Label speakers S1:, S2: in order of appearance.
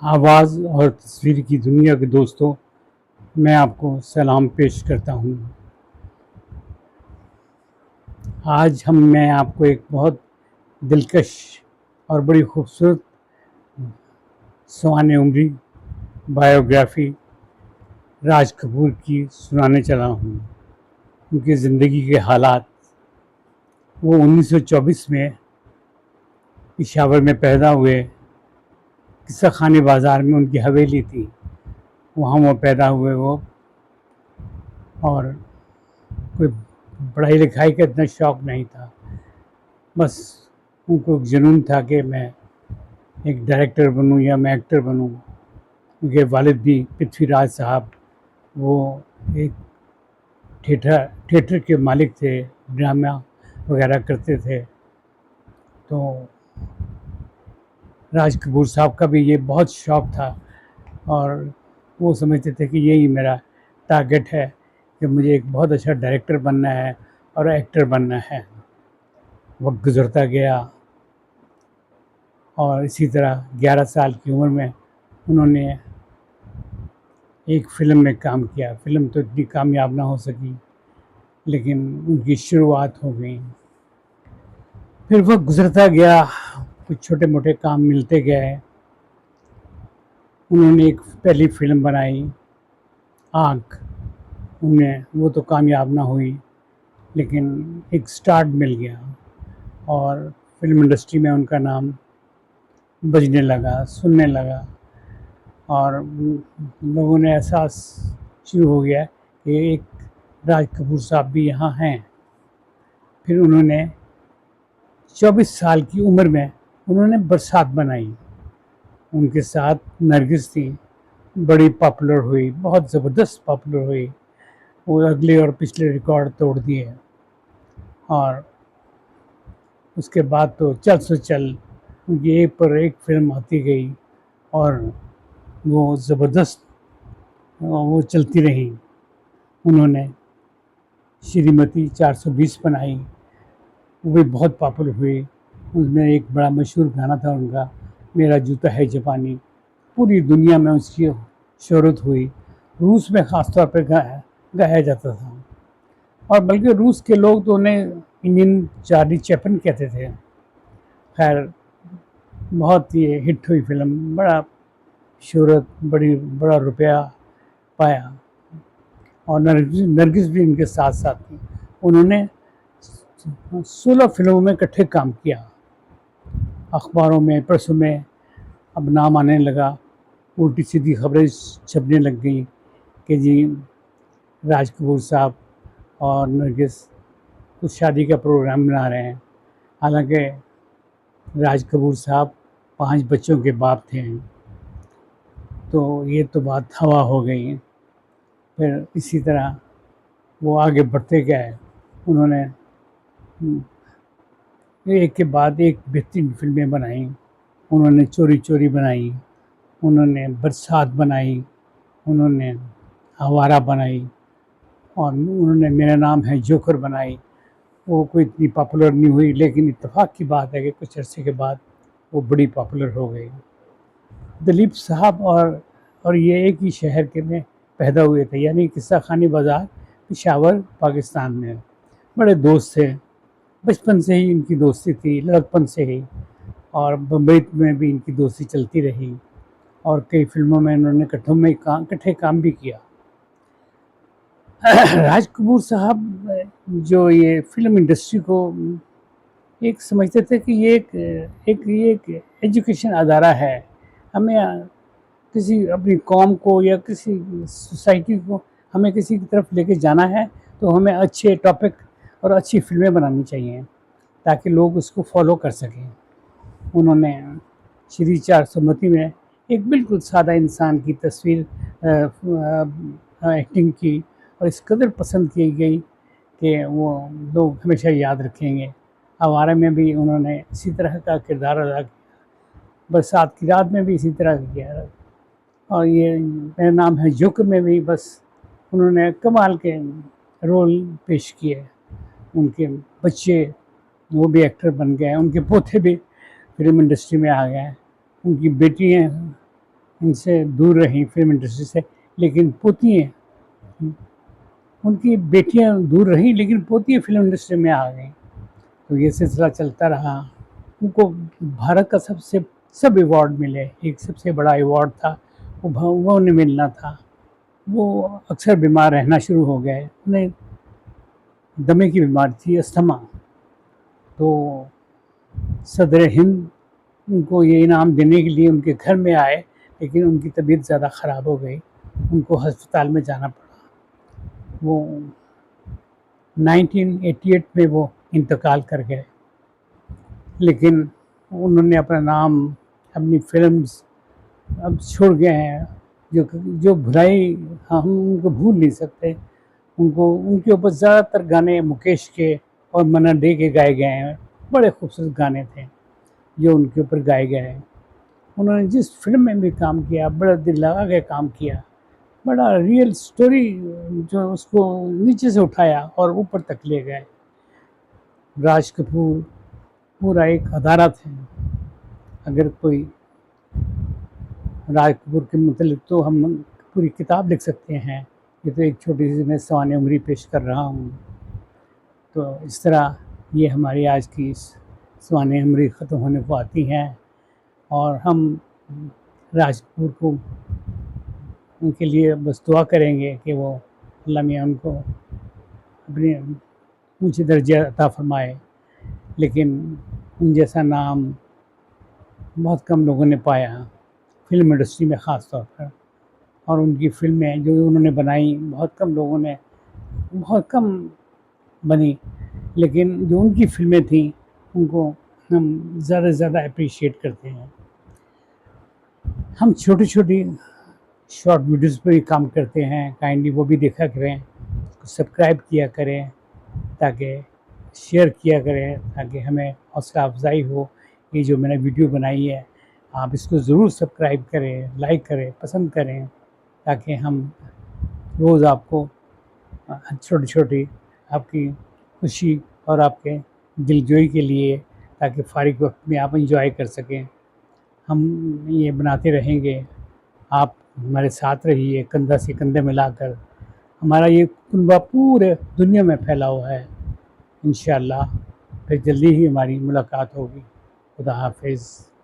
S1: आवाज़ और तस्वीर की दुनिया के दोस्तों, मैं आपको सलाम पेश करता हूँ। आज मैं आपको एक बहुत दिलकश और बड़ी खूबसूरत सवाने उम्री बायोग्राफ़ी राज कपूर की सुनाने चला हूँ। उनकी ज़िंदगी के हालात। वो 1924 में पेशावर में पैदा हुए। किस्सा खाने बाज़ार में उनकी हवेली थी, वहाँ वो पैदा हुए वो। और कोई पढ़ाई लिखाई का इतना शौक़ नहीं था, बस उनको जुनून था कि मैं एक डायरेक्टर बनूं या मैं एक्टर बनूं। उनके वालिद भी पृथ्वीराज साहब, वो एक थिएटर के मालिक थे, ड्रामा वगैरह करते थे। तो राज कपूर साहब का भी ये बहुत शौक़ था और वो समझते थे कि यही मेरा टारगेट है कि मुझे एक बहुत अच्छा डायरेक्टर बनना है और एक्टर बनना है। वक्त गुज़रता गया और इसी तरह 11 साल की उम्र में उन्होंने एक फ़िल्म में काम किया। फ़िल्म तो इतनी कामयाब ना हो सकी, लेकिन उनकी शुरुआत हो गई। फिर वक्त गुज़रता गया, कुछ छोटे मोटे काम मिलते गए। उन्होंने एक पहली फ़िल्म बनाई, आँख। उनमें वो तो कामयाब ना हुई, लेकिन एक स्टार्ट मिल गया और फ़िल्म इंडस्ट्री में उनका नाम बजने लगा, सुनने लगा। और लोगों ने एहसास शुरू हो गया कि एक राज कपूर साहब भी यहाँ हैं। फिर उन्होंने 24 साल की उम्र में उन्होंने बरसात बनाई। उनके साथ नरगिस थी, बड़ी पॉपुलर हुई, बहुत ज़बरदस्त पॉपुलर हुई। वो अगले और पिछले रिकॉर्ड तोड़ दिए और उसके बाद तो चल सो चल, उनकी एक पर एक फ़िल्म आती गई और वो ज़बरदस्त वो चलती रही। उन्होंने श्रीमती 420 बनाई, वो भी बहुत पॉपुलर हुई। उसमें एक बड़ा मशहूर गाना था उनका, मेरा जूता है जापानी। पूरी दुनिया में उसकी शोहरत हुई। रूस में ख़ास तौर पे गाया जाता था और बल्कि रूस के लोग तो उन्हें इंडियन चार्ली चैपलिन कहते थे। खैर, बहुत ये हिट हुई फ़िल्म, बड़ा शोहरत, बड़ा रुपया पाया और नरगिस भी उनके साथ साथ थी। उन्होंने 16 फ़िल्मों में इकट्ठे काम किया। अखबारों में, प्रेसों में अब नाम आने लगा, उल्टी सीधी खबरें छपने लग गई कि जी राज कपूर साहब और नरगिस कुछ शादी का प्रोग्राम बना रहे हैं। हालांकि राज कपूर साहब 5 बच्चों के बाप थे, तो ये तो बात हवा हो गई। फिर इसी तरह वो आगे बढ़ते गए। उन्होंने एक के बाद एक बेहतरीन फ़िल्में बनाई। उन्होंने चोरी चोरी बनाई, उन्होंने बरसात बनाई, उन्होंने आवारा बनाई और उन्होंने मेरा नाम है जोकर बनाई। वो कोई इतनी पॉपुलर नहीं हुई, लेकिन इत्तेफाक की बात है कि कुछ अरसे के बाद वो बड़ी पॉपुलर हो गई। दिलीप साहब और ये एक ही शहर के में पैदा हुए थे, यानी किस्सा खानी बाज़ार, पेशावर, पाकिस्तान में। बड़े दोस्त थे, बचपन से ही इनकी दोस्ती थी, लड़कपन से ही। और बम्बई में भी इनकी दोस्ती चलती रही और कई फ़िल्मों में इन्होंने इकट्ठे काम भी किया। राज कपूर साहब जो ये फ़िल्म इंडस्ट्री को एक समझते थे कि ये एक एजुकेशन अदारा है। हमें किसी अपनी कौम को या किसी सोसाइटी को हमें किसी की तरफ लेके जाना है, तो हमें अच्छे टॉपिक और अच्छी फ़िल्में बनानी चाहिए ताकि लोग उसको फॉलो कर सकें। उन्होंने श्री 420 में एक बिल्कुल सादा इंसान की तस्वीर एक्टिंग की और इस कदर पसंद की गई कि वो लोग हमेशा याद रखेंगे। आवारा में भी उन्होंने इसी तरह का किरदार अदा किया, बरसात की रात में भी इसी तरह किया और ये मेरा नाम है जोकर में भी बस उन्होंने कमाल के रोल पेश किए। उनके बच्चे वो भी एक्टर बन गए, उनके पोते भी फ़िल्म इंडस्ट्री में आ गए। उनकी बेटी हैं इनसे दूर रहीं फिल्म इंडस्ट्री से, लेकिन पोती हैं, उनकी बेटियां दूर रहीं लेकिन पोती फिल्म इंडस्ट्री में आ गई। तो ये सिलसिला चलता रहा। उनको भारत का सबसे सब अवार्ड मिले। एक सबसे बड़ा अवार्ड था वो उन्हें मिलना था। वो अक्सर बीमार रहना शुरू हो गए। उन्हें दमे की बीमारी थी, अस्थमा। तो सदर हिंद उनको ये इनाम देने के लिए उनके घर में आए, लेकिन उनकी तबीयत ज़्यादा ख़राब हो गई, उनको अस्पताल में जाना पड़ा। वो 1988 में वो इंतकाल कर गए, लेकिन उन्होंने अपना नाम, अपनी फिल्म्स अब छोड़ गए हैं। जो जो भुलाई हम उनको भूल नहीं सकते। उनको उनके ऊपर ज़्यादातर गाने मुकेश के और मन्ना डे के गाए गए हैं। बड़े खूबसूरत गाने थे जो उनके ऊपर गाए गए हैं। उन्होंने जिस फिल्म में भी काम किया, बड़ा दिल लगा के काम किया, बड़ा रियल स्टोरी जो उसको नीचे से उठाया और ऊपर तक ले गए। राज कपूर पूरा एक अदारा थे। अगर कोई राज कपूर के मतलब तो हम पूरी किताब लिख सकते हैं। ये तो एक छोटी सी मैं सवाने उम्री पेश कर रहा हूँ। तो इस तरह ये हमारी आज की सवाने उम्री ख़त्म होने को आती हैं, और हम राज कपूर को उनके लिए बस दुआ करेंगे कि वो अल्लाह मियाँ उनको अपने ऊँचे दर्जे अता फ़रमाए। लेकिन उन जैसा नाम बहुत कम लोगों ने पाया, फ़िल्म इंडस्ट्री में ख़ास तौर पर। और उनकी फ़िल्में जो उन्होंने बनाई बहुत कम बनी, लेकिन जो उनकी फ़िल्में थीं उनको हम ज़्यादा से ज़्यादा एप्रिशिएट करते हैं। हम छोटी-छोटी शॉर्ट वीडियोज़ पे भी काम करते हैं, काइंडली वो भी देखा करें, सब्सक्राइब किया करें, ताकि शेयर किया करें, ताकि हमें हौसला अफ़ज़ाई हो। ये जो मैंने वीडियो बनाई है, आप इसको ज़रूर सब्सक्राइब करें, लाइक करें, पसंद करें, ताकि हम रोज़ आपको छोटी-छोटी आपकी खुशी और आपके दिलजोई के लिए, ताकि फ़ारिग वक़्त में आप एंजॉय कर सकें। हम ये बनाते रहेंगे, आप हमारे साथ रहिए कंधा से कंधे मिलाकर। हमारा ये कुनबा पूरे दुनिया में फैला हुआ है। इंशाअल्लाह फिर जल्दी ही हमारी मुलाकात होगी। खुदा हाफ़िज़।